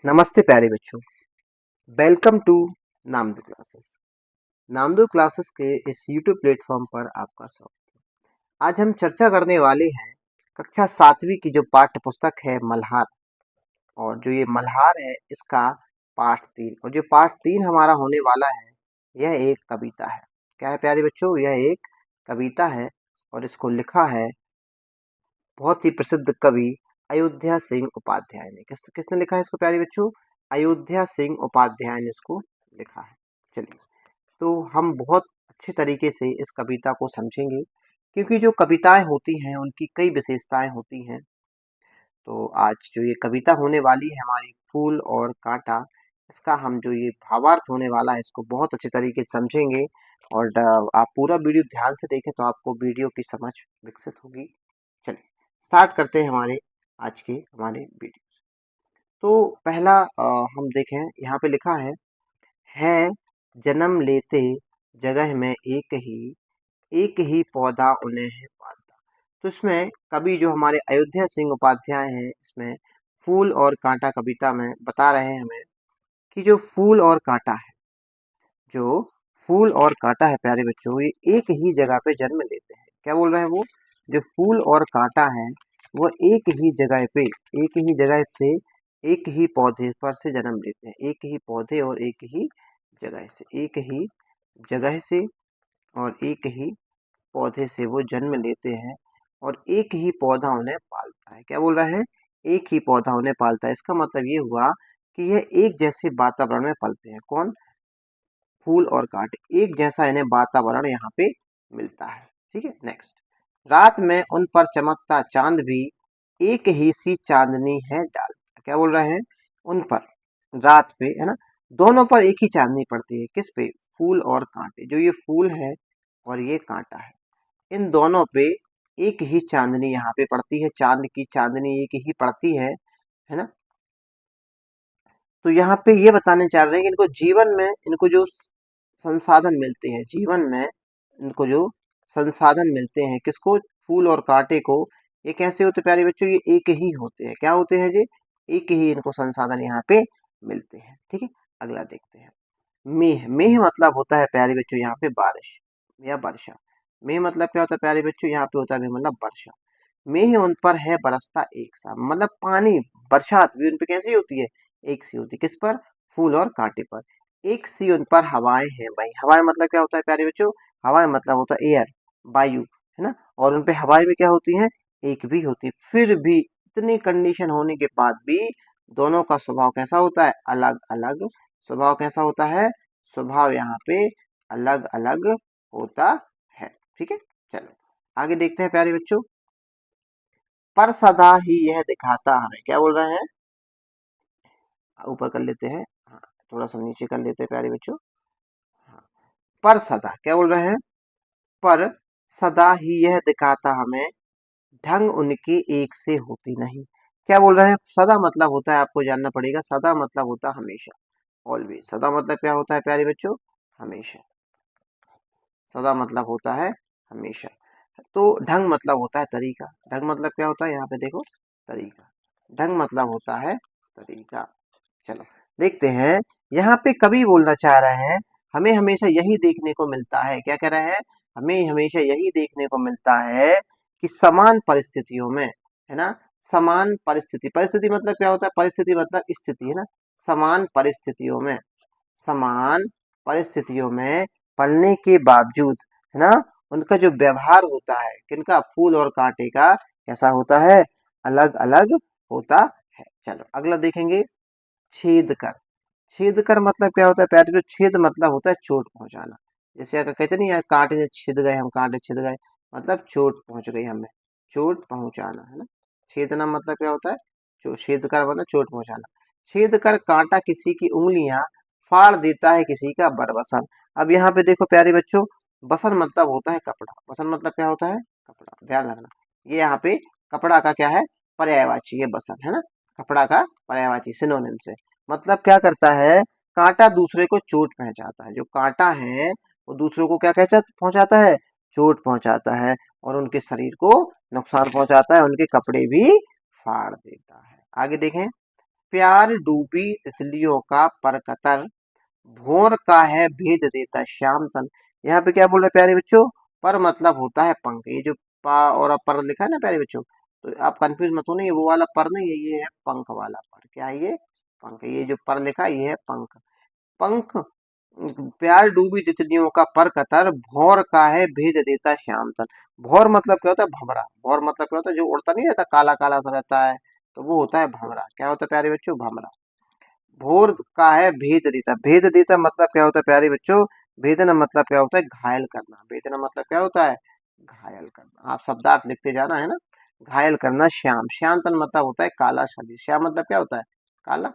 नमस्ते प्यारे बच्चों। Welcome to Namdo classes. Namdo classes के इस यूट्यूब प्लेटफॉर्म पर आपका स्वागत है। आज हम चर्चा करने वाले हैं कक्षा 7वीं की जो पाठ्य पुस्तक है मल्हार, और जो ये मल्हार है इसका पाठ 3, और जो पाठ 3 हमारा होने वाला है यह एक कविता है। क्या है प्यारे बच्चों? यह एक कविता है और इसको लिखा है बहुत ही प्रसिद्ध कवि अयोध्या सिंह उपाध्याय ने। किसने लिखा है इसको प्यारे बच्चों? अयोध्या सिंह उपाध्याय ने इसको लिखा है। चलिए, तो हम बहुत अच्छे तरीके से इस कविता को समझेंगे, क्योंकि जो कविताएं होती हैं उनकी कई विशेषताएं होती हैं। तो आज जो ये कविता होने वाली है हमारी फूल और कांटा, इसका हम जो ये भावार्थ होने वाला है इसको बहुत अच्छे तरीके से समझेंगे। और आप पूरा वीडियो ध्यान से देखें तो आपको वीडियो की समझ विकसित होगी। चलिए स्टार्ट करते हैं आज के हमारे वीडियो। तो पहला हम देखें, यहाँ पे लिखा है जन्म लेते जगह में एक ही पौधा उन्हें है पालता। तो इसमें कवि जो हमारे अयोध्या सिंह उपाध्याय हैं, इसमें फूल और कांटा कविता में बता रहे हैं हमें कि जो फूल और कांटा है, जो फूल और कांटा है प्यारे बच्चों, ये एक ही जगह पे जन्म लेते हैं। क्या बोल रहे हैं वो? जो फूल और कांटा है वो एक ही जगह पे, एक ही जगह से, एक ही पौधे पर से जन्म लेते हैं। एक ही पौधे और एक ही जगह से, एक ही जगह से और एक ही पौधे से वो जन्म लेते हैं, और एक ही पौधा उन्हें पालता है। क्या बोल रहे हैं? एक ही पौधा उन्हें पालता है। इसका मतलब ये हुआ कि यह एक जैसे वातावरण में पलते हैं। कौन? फूल और कांटे। एक जैसा इन्हें वातावरण यहाँ पे मिलता है। ठीक है, नेक्स्ट। रात में उन पर चमकता चांद भी एक ही सी चांदनी है डालता। क्या बोल रहे हैं? उन पर रात पे, है ना, दोनों पर एक ही चांदनी पड़ती है। किस पे? फूल और कांटे। जो ये फूल है और ये कांटा है, इन दोनों पे एक ही चांदनी यहाँ पे पड़ती है। चांद की चांदनी एक ही पड़ती है ना। तो यहाँ पे ये बताने चाह रहे हैं कि इनको जीवन में, इनको जो संसाधन मिलते हैं, जीवन में इनको जो संसाधन मिलते हैं, किसको? फूल और कांटे को। ये कैसे होते प्यारे बच्चों? ये एक ही होते हैं। क्या होते हैं जी? एक ही इनको संसाधन यहाँ पे मिलते हैं। ठीक है, अगला देखते हैं। मेह। मेह मतलब होता है प्यारे बच्चों यहाँ पे बारिश या वर्षा। मेह मतलब क्या होता है प्यारे बच्चों? यहाँ पे होता है मेह मतलब वर्षा। मेह उन पर है बरसता एक सा, मतलब पानी, बरसात भी उन पे कैसी होती है? एक सी होती है। किस पर? फूल और कांटे पर। एक सी उन पर हवाएं हैं भाई। हवाएं मतलब क्या होता है प्यारे बच्चों? हवाएं मतलब होता है एयर, वायु, है ना। और उन पे हवाएं भी क्या होती हैं? एक भी होती है। फिर भी इतनी कंडीशन होने के बाद भी दोनों का स्वभाव कैसा होता है? अलग अलग। स्वभाव कैसा होता है? स्वभाव यहाँ पे अलग अलग होता है। ठीक है, चलो आगे देखते हैं प्यारे बच्चों। पर सदा ही यह दिखाता हमें। क्या बोल रहे हैं? ऊपर कर लेते हैं, हाँ, थोड़ा सा नीचे कर लेते हैं प्यारे बच्चों। हाँ, पर सदा क्या बोल रहे हैं? पर सदा ही यह दिखाता हमें ढंग उनकी एक से होती नहीं। क्या बोल रहे हैं? सदा मतलब होता है, आपको जानना पड़ेगा, सदा मतलब होता है हमेशा, ऑलवेज। सदा मतलब क्या होता है प्यारे बच्चों? हमेशा। सदा मतलब होता है हमेशा। तो ढंग मतलब होता है तरीका। ढंग मतलब क्या होता है? यहाँ पे देखो, तरीका। ढंग मतलब होता है तरीका। चलो देखते हैं, यहाँ पे कवि बोलना चाह रहे हैं हमें हमेशा यही देखने को मिलता है। क्या कह रहे हैं? हमें हमेशा यही देखने को मिलता है कि समान परिस्थितियों में, है ना, समान परिस्थिति। परिस्थिति मतलब क्या होता है? परिस्थिति मतलब स्थिति, है ना। समान परिस्थितियों में, समान परिस्थितियों में पलने के बावजूद, है ना, उनका जो व्यवहार होता है, किनका? फूल और कांटे का, कैसा होता है? अलग अलग होता है। चलो अगला देखेंगे। छेद कर। छेद कर मतलब क्या होता है प्यारे? जो छेद मतलब होता है चोट पहुंचाना। जैसे अगर कहते नहीं यार, कांटे से छिद गए हम, कांटे छिद गए, मतलब चोट पहुंच गई हमें, चोट पहुंचाना, है ना। छेदना मतलब क्या होता है? जो छेद कर मतलब चोट पहुंचाना। छेद कर कांटा किसी की उंगलियां फाड़ देता है किसी का बरबसन। अब यहाँ पे देखो प्यारे बच्चों, बसन मतलब होता है कपड़ा। बसन मतलब क्या होता है? कपड़ा। ध्यान रखना, ये यहाँ पे कपड़ा का क्या है? पर्यायवाची है बसन, है ना। कपड़ा का पर्यायवाची, सिनोनिम से। मतलब क्या करता है? कांटा दूसरे को चोट पहुंचाता है। जो कांटा है वो दूसरों को क्या कहता पहुंचाता है? चोट पहुंचाता है, और उनके शरीर को नुकसान पहुंचाता है, उनके कपड़े भी फाड़ देता है। आगे देखें। प्यार डूबी तितलियों का पर कतर, भोर का है भेद देता श्याम तन। यहाँ पे क्या बोल रहे हैं प्यारे बच्चों? पर मतलब होता है पंख। ये जो पा और अपर लिखा है ना प्यारे बच्चों, तो आप कंफ्यूज मत होना, ये वो वाला पर नहीं है, ये है पंख वाला पर। क्या है ये? पंख। ये जो पर लिखा है ये है पंख। पंख। प्यार डूबी तितलियों का पर कतर, भौर का है भेद देता श्याम तन। भौर मतलब क्या होता है? भंवरा। भौर मतलब क्या होता है? जो उड़ता नहीं रहता, काला काला सा रहता है, तो वो होता है भंवरा। क्या होता है प्यारे बच्चों? भंवरा। भोर का है भेद देता। भेद देता मतलब क्या होता है प्यारे बच्चों? भेदना मतलब क्या होता है? घायल करना। भेदना मतलब क्या होता है? घायल करना। आप शब्दार्थ लिखते जाना है ना। घायल करना श्याम। श्याम तन मतलब होता है काला शरीर। श्याम मतलब क्या होता है? काला।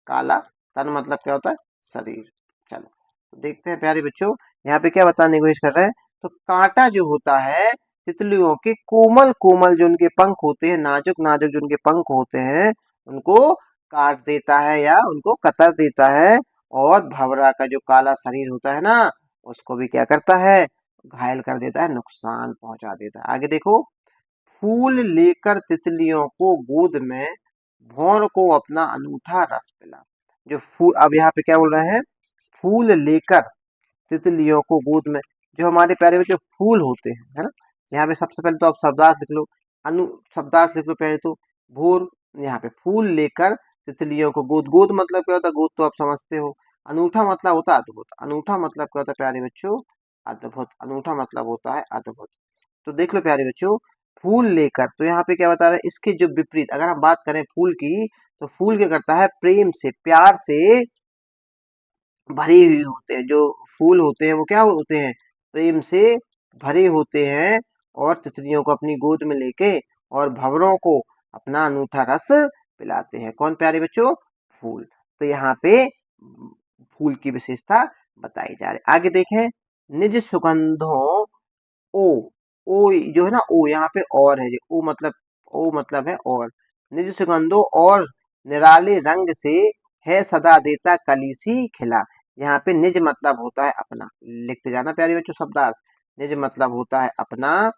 काला। तन मतलब क्या होता है? शरीर। चलो तो देखते हैं प्यारे बच्चों, यहाँ पे क्या बताने की कोशिश कर रहे हैं। तो कांटा जो होता है तितलियों के कोमल कोमल जो उनके पंख होते हैं, नाजुक नाजुक जो उनके पंख होते हैं, उनको काट देता है या उनको कतर देता है। और भंवरा का जो काला शरीर होता है ना, उसको भी क्या करता है? घायल कर देता है, नुकसान पहुंचा देता है। आगे देखो। फूल लेकर तितलियों को गोद में, भौर को अपना अनूठा रस पिला। जो फूल, अब यहाँ पे क्या बोल रहे हैं? फूल लेकर तितलियों को गोद में। जो हमारे प्यारे बच्चे फूल होते हैं, है ना। यहाँ पे सबसे पहले तो आप शब्दार्थ लिख लो। अनु शब्दार्थ लिख लो पहले तो। भोर। यहाँ पे फूल लेकर तितलियों को गोद। गोद मतलब क्या होता है? गोद तो आप समझते हो। अनूठा मतलब होता है अद्भुत। अनूठा मतलब क्या होता है प्यारे बच्चों? अद्भुत। अनूठा मतलब होता है अद्भुत। तो देख लो प्यारे बच्चों, फूल लेकर, तो यहाँ पे क्या बता रहा है? इसके जो विपरीत अगर हम बात करें फूल की, तो फूल क्या करता है? प्रेम से, प्यार से भरे हुए होते हैं। जो फूल होते हैं वो क्या होते हैं? प्रेम से भरे होते हैं। और तितलियों को अपनी गोद में लेके और भंवरों को अपना अनूठा रस पिलाते हैं। कौन प्यारे बच्चों? फूल। तो यहाँ पे फूल की विशेषता बताई जा रही है। आगे देखें। निज सुगंधों, ओ। ओ जो है ना, ओ यहाँ पे और है। ओ मतलब, ओ मतलब है और। निज सुगंधों और निराले रंग से, है सदा देता कली सी खिला। यहाँ पे निज मतलब होता है अपना। लिखते जाना प्यारे बच्चों शब्दार्थ। निज मतलब होता है अपना,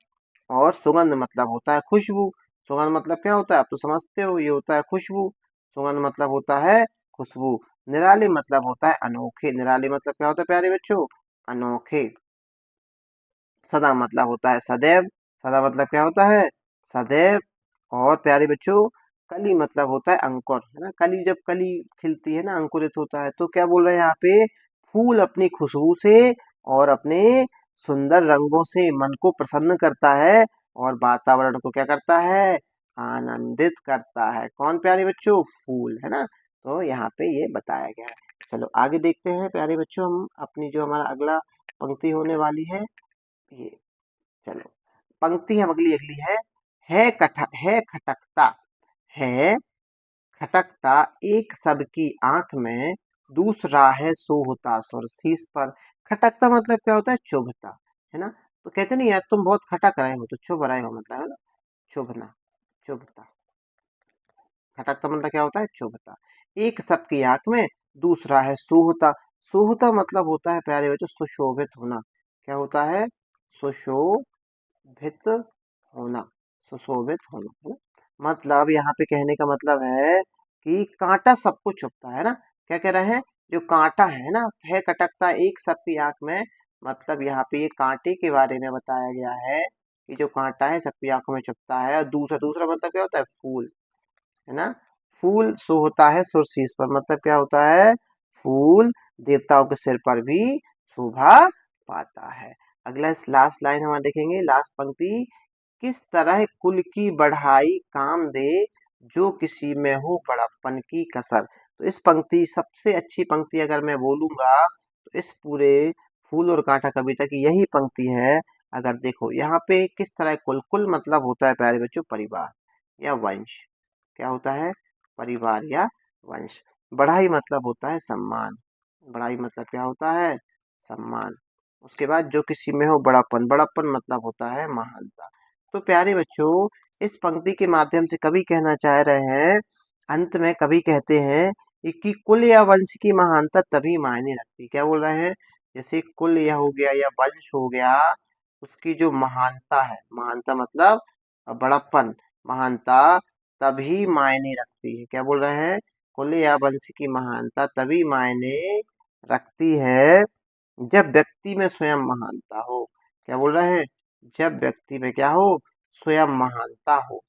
और सुगंध मतलब होता है खुशबू। सुगंध मतलब क्या होता है? आप तो समझते हो, ये होता है खुशबू। सुगंध मतलब होता है खुशबू। निराले मतलब होता है अनोखे। निराले मतलब क्या होता है प्यारे बच्चों? अनोखे। सदा मतलब होता है सदैव। सदा मतलब क्या होता है? सदैव। और प्यारे बच्चों, कली मतलब होता है अंकुर, है ना। कली जब कली खिलती है ना, अंकुरित होता है, तो क्या बोल रहे हैं यहाँ पे? फूल अपनी खुशबू से और अपने सुंदर रंगों से मन को प्रसन्न करता है, और वातावरण को क्या करता है? आनंदित करता है। कौन प्यारे बच्चों? फूल, है ना। तो यहाँ पे ये बताया गया है। चलो आगे देखते हैं प्यारे बच्चों, हम अपनी जो हमारा अगला पंक्ति होने वाली है ये। चलो पंक्ति हम अगली अगली है खटकता, है खटकता एक सबकी आंख में, दूसरा है सोहता सुर शीस पर। खटकता मतलब क्या होता है? चुभता, है ना। तो कहते नहीं यार तुम बहुत खटक रहे हो, तो चुभ रहे हो मतलब, है ना। चुभना, चुभता। खटकता मतलब क्या होता है? चुभता। एक सबकी आंख में, दूसरा है सोहता। सोहता मतलब होता है प्यारे बच्चों सुशोभित होना। क्या होता है? सुशोभित होना। सुशोभित होना, है ना। मतलब यहाँ पे कहने का मतलब है कि कांटा सबको चुभता है ना। क्या कह रहे हैं? जो कांटा है ना, है कटकता एक सबकी आंख में, मतलब यहाँ पे ये कांटे के बारे में बताया गया है कि जो कांटा है सबकी आंखों में चुभता है। और दूसरा दूसरा मतलब क्या होता है? फूल, है ना। फूल सो होता है सुरशीस पर, मतलब क्या होता है? फूल देवताओं के सिर पर भी शोभा पाता है। अगला लास्ट लाइन हमारे देखेंगे, लास्ट पंक्ति। किस तरह कुल की बढ़ाई काम दे, जो किसी में हो बड़प्पन की कसर। तो इस पंक्ति सबसे अच्छी पंक्ति अगर मैं बोलूंगा, तो इस पूरे फूल और कांटा कविता की यही पंक्ति है। अगर देखो यहाँ पे किस तरह कुल, कुल मतलब होता है प्यारे बच्चों परिवार या वंश। क्या होता है? परिवार या वंश। बढ़ाई मतलब होता है सम्मान। बढ़ाई मतलब क्या होता है? सम्मान। उसके बाद जो किसी में हो बड़ापन, बड़ापन मतलब होता है महानता। तो प्यारे बच्चों, इस पंक्ति के माध्यम से कवि कहना चाह रहे हैं, अंत में कवि कहते हैं कि कुल या वंश की महानता तभी मायने रखती। क्या बोल रहे हैं? जैसे कुल या हो गया या वंश हो गया, उसकी जो महानता है, महानता मतलब बड़प्पन, महानता तभी मायने रखती है। क्या बोल रहे हैं? कुल या वंश की महानता तभी मायने रखती है जब व्यक्ति में स्वयं महानता हो। क्या बोल रहे हैं? जब व्यक्ति में क्या हो? स्वयं महानता हो।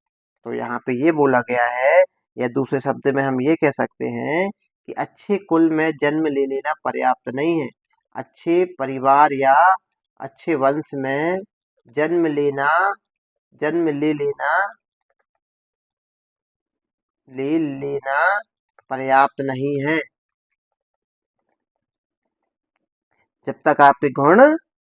तो यहाँ पे ये बोला गया है, या दूसरे शब्द में हम ये कह सकते हैं कि अच्छे कुल में जन्म ले लेना पर्याप्त नहीं है। अच्छे परिवार या अच्छे वंश में जन्म लेना जन्म ले लेना पर्याप्त नहीं है। जब तक आपके गुण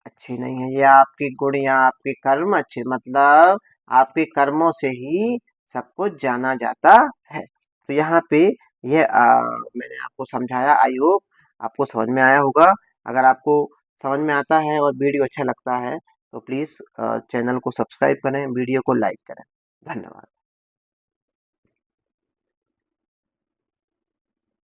अच्छे नहीं है, या आपके गुण या आपके कर्म अच्छे, मतलब आपके कर्मों से ही सब कुछ जाना जाता है। तो यहाँ पे ये मैंने आपको समझाया। आई होप आपको समझ में आया होगा। अगर आपको समझ में आता है और वीडियो अच्छा लगता है तो प्लीज़ चैनल को सब्सक्राइब करें, वीडियो को लाइक करें। धन्यवाद।